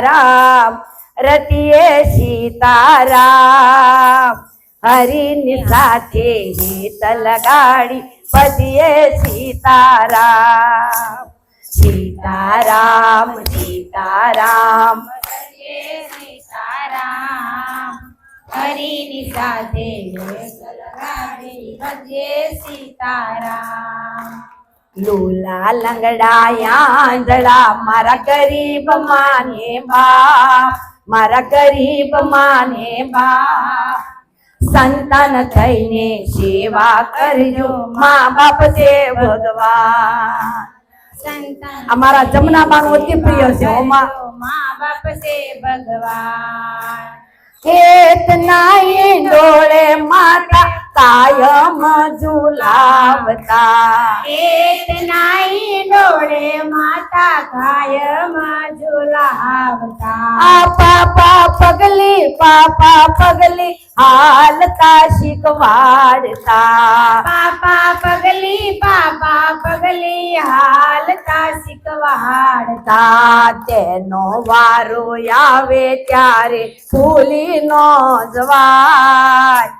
રામ રતિએ સીતારામ હરિની સાથે હિત લગાડી પદીએ સીતારામ સીતારામ સીતારામ સીતારામ હરિની સાથે સીતારામ લૂલા લંગડા આંધળા મારા ગરીબ માને બા મારા ગરીબ માને બા સંતાન થઈને સેવા કરજો મા બાપ છે ભગવાન અમારા જમનાબાનું અતિ પ્રિય છે મા બાપ છે ભગવાન હેત નાઈ ડોળે માતા કાયમ ઝુલાવતા હેત નાઈ ડોળે માતા કાયમ ઝુલાવતા પાપા પગલી હાલતા શીખવાડતા પાપા પગલી હાલતા શીખવાડતા તેનો વારો આવે ત્યારે ભૂલી ન જવાય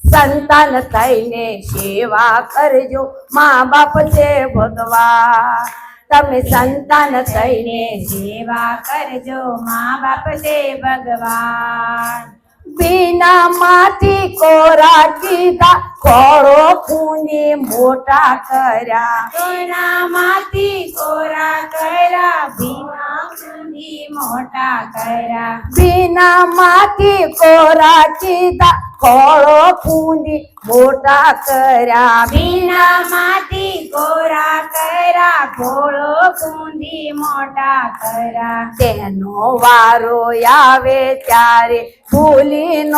સંતાન થઈને સેવા કરજો મા બાપ છે ભગવાન તમે સંતાન થઈને સેવા કરજો મા બાપ છે ભગવાન બીના માંથી કોરા કીધા કોળો ખૂની મોટા કર્યા સોનામાંથી કોરા કર્યા ભીના સુધી મોટા કર્યા બીના માંથી કોરા કીધા કોળો ખૂંદી મોટા કર્યા ભીનામાંથી કોરા કર્યા ઘોડો કુંડી મોટા કર્યા તેનો વારો આવે ત્યારે ભૂલી ન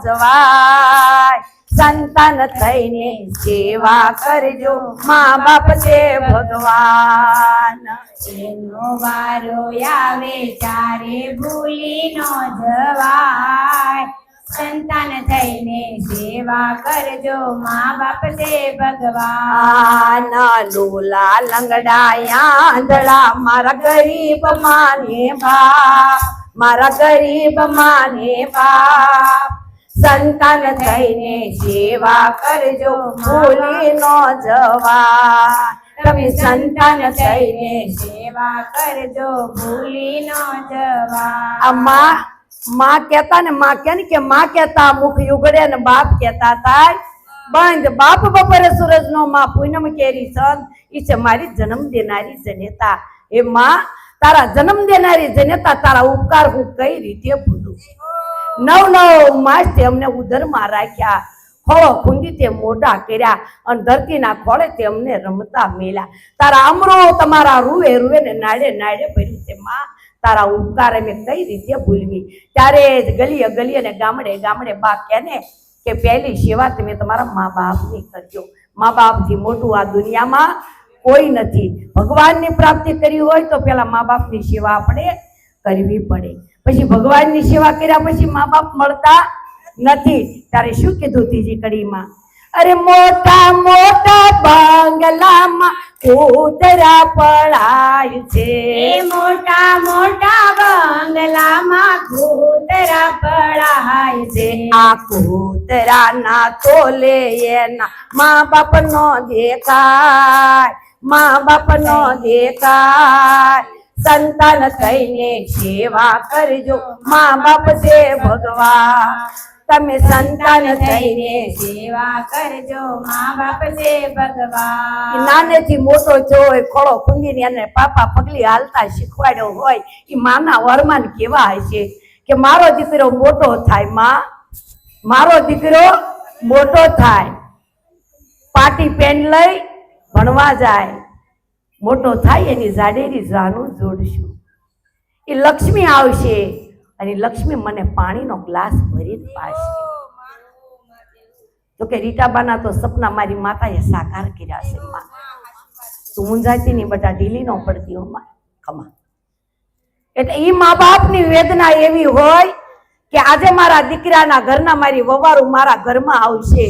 જવાય સંતાન થઈને સેવા કરજો મા બાપ છે ભગવાન એનો વારો આવે ત્યારે ભૂલી ન જવાય સંતાન થઈને સેવા કરજો મા બાપ છે ભગવાન લોલા લંગડા આંધળા મારા ગરીબ માને બાપ મારા ગરીબ માને બાપ સંતાન થઈને સેવા કરજો ભૂલી ન જવા તમે સંતાન થઈને સેવા કરજો ભૂલી ન જવા માં કહેતા ને માં કે માં કહેતા મુખ યુગડે ને બાપ કહેતા થાય બંધ બાપ બપોરે સૂરજ નો માં પૂનમ કેરી સંત ઈ છે મારી જન્મ દેનારી જનેતા એ માં તારા જન્મ દેનારી જનેતા તારા ઉપકાર હું કઈ રીતે ભૂલું 9 માસ તે અમને ઉદરમાં રાખ્યા ખોળો ખૂંદી તે મોઢા કર્યા અને ધરતીના ખોળે તે અમને રમતા મેલ્યા તારા અમરો તમારા રૂવે રૂવે ને નાડે નાડે ભર્યું છે માં તારા ઉપકાર અમે કઈ રીતે ભૂલવી ત્યારે જ ગલીએ ગલીએ ને ગામડે ગામડે બા કહે ને કે પહેલી સેવા તમે તમારા મા બાપની કરજો મા બાપથી મોટું આ દુનિયામાં કોઈ નથી ભગવાનની પ્રાપ્તિ કરી હોય તો પેલા મા બાપની સેવા આપણે કરવી પડે પછી ભગવાનની સેવા કર્યા પછી મા બાપ મળતા નથી ત્યારે શું કીધું ત્રીજી કડીમાં અરે મોટા મોટા બંગલામાં કૂતરા પડાય છે મોટા મોટા બંગલામાં કૂતરા પડાય છે આ કૂતરા ના તોલે એના મા બાપ નો દેખાય મા બાપ નો દેખાય સંતાન થઈને સેવા કરજો મા બાપ છે ભગવાન તમે સંતાન થઈને સેવા કરજો મા બાપ છે ભગવાન નાનેથી મોટો જોય ખોળો ખૂંદીને એને પાપા પગલી હાલતા શીખવાડ્યો હોય એ માના વરમાન કેવા હશે કે મારો દીકરો મોટો થાય માં મારો દીકરો મોટો થાય પાટી પેન લઈ ભણવા જાય મોટો થાય એની જાડેરી જાનું જોડશું એ લક્ષ્મી આવશે અને લક્ષ્મી મને પાણીનો ગ્લાસ ભરીને પાશે તો કે રીટાબાના તો સપના મારી માતાએ સાકાર કર્યા છે માં તું ઊંઝાતી ની બધા ઢીલી ન પડતી હો માં ખમા એટલે ઈ મા બાપની વેદના એવી હોય કે આજે મારા દીકરાના ઘરના મારી વવારું મારા ઘરમાં આવશે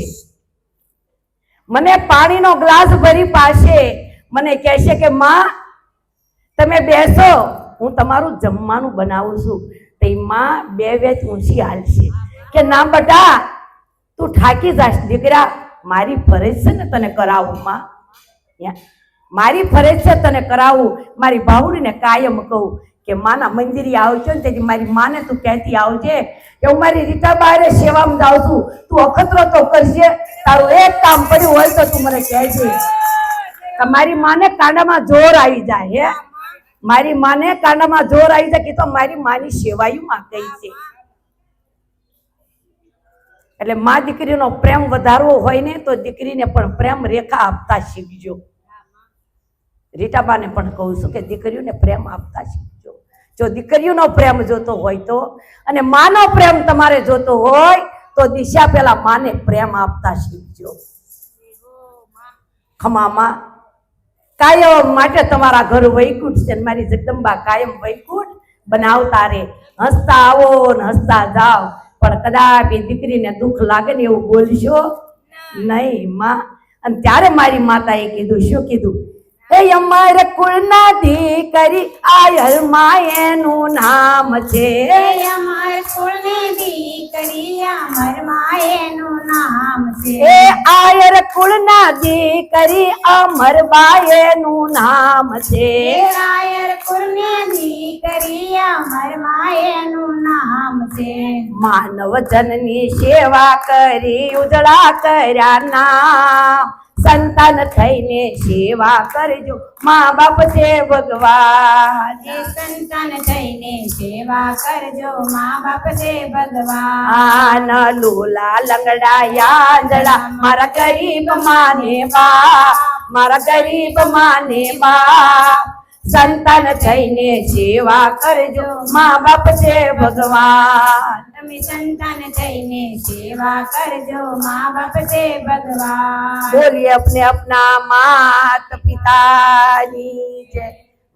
મને પાણીનો ગ્લાસ ભરી પાશે મને કહેશે કે માં તમે બેસો, હું તમારું જમવાનું બનાવું છું. તો એ માં બે વેચ ઊંચી હાલશે કે ના બટા, તું થાકી જાશ દીકરા, મારી ફરજ છે ને તને કરાવું માં, મારી ફરજ છે તને કરાવું. મારી ભાવડીને કાયમ કહું કે માના મંદિરે આવજો ને તેથી મારી માને તું કહેતી આવજે કે હું મારી રીટા બારે સેવામાં જાઉં છું, તું અખતરો તો કરજે, તારું એક કામ પડ્યું હોય તો તું મને કહેજે. તમારી માને કાંડામાં જોર આવી જાય, હે મારી માને કાંડામાં જોર આવી જાય કે તો મારી માની સેવાયુમાં ગઈ છે. એટલે માં દીકરીનો પ્રેમ વધારવો હોય ને તો દીકરીને પણ પ્રેમ રેખા આપતા શીખજો. રીટાબાને પણ કહું છું કે દીકરીઓને પ્રેમ આપતા શીખજો. જો દીકરીઓનો પ્રેમ જોતો હોય તો, અને માનો પ્રેમ તમારે જોતો હોય તો દિશા પેલા માને પ્રેમ આપતા શીખજો. ખમામાં કાયમ માટે તમારા ઘર વૈકુંઠ છે, મારી જગદંબા કાયમ વૈકુંઠ બનાવતા રે. હસતા આવો ને હસતા જાઓ, પણ કદાચ એ દીકરીને દુઃખ લાગે ને એવું બોલશો નહીં માં. અને ત્યારે મારી માતાએ કીધું, શું કીધું? એ અમારે કુળના દીકરી આયર માં એનું નામ છે. અમાર કુળની દીકરી અમર માએનું નામ છે. એ આયર કુળના દીકરી અમરબાઈ એનું નામ છે. આયર કુળની દીકરી અમર માએનું નામ છે. માનવ જનની સેવા કરી ઉજળા કર્યા નામ, સંતાન થઈને સેવા કરજો, મા બાપ છે ભગવાન. સંતાન થઈને સેવા કરજો, મા બાપ છે ભગવાન. આન લોલા લંગડા યાદડા મારા ગરીબ માને બા, મારા ગરીબ માને બા. સંતાન થઈને સેવા કરજો, મા બાપ છે ભગવાન. તમે સંતાન થઈને સેવા કરજો, મા બાપ છે ભગવાન. બોલીએ अपने अपना माता पिता ની જય.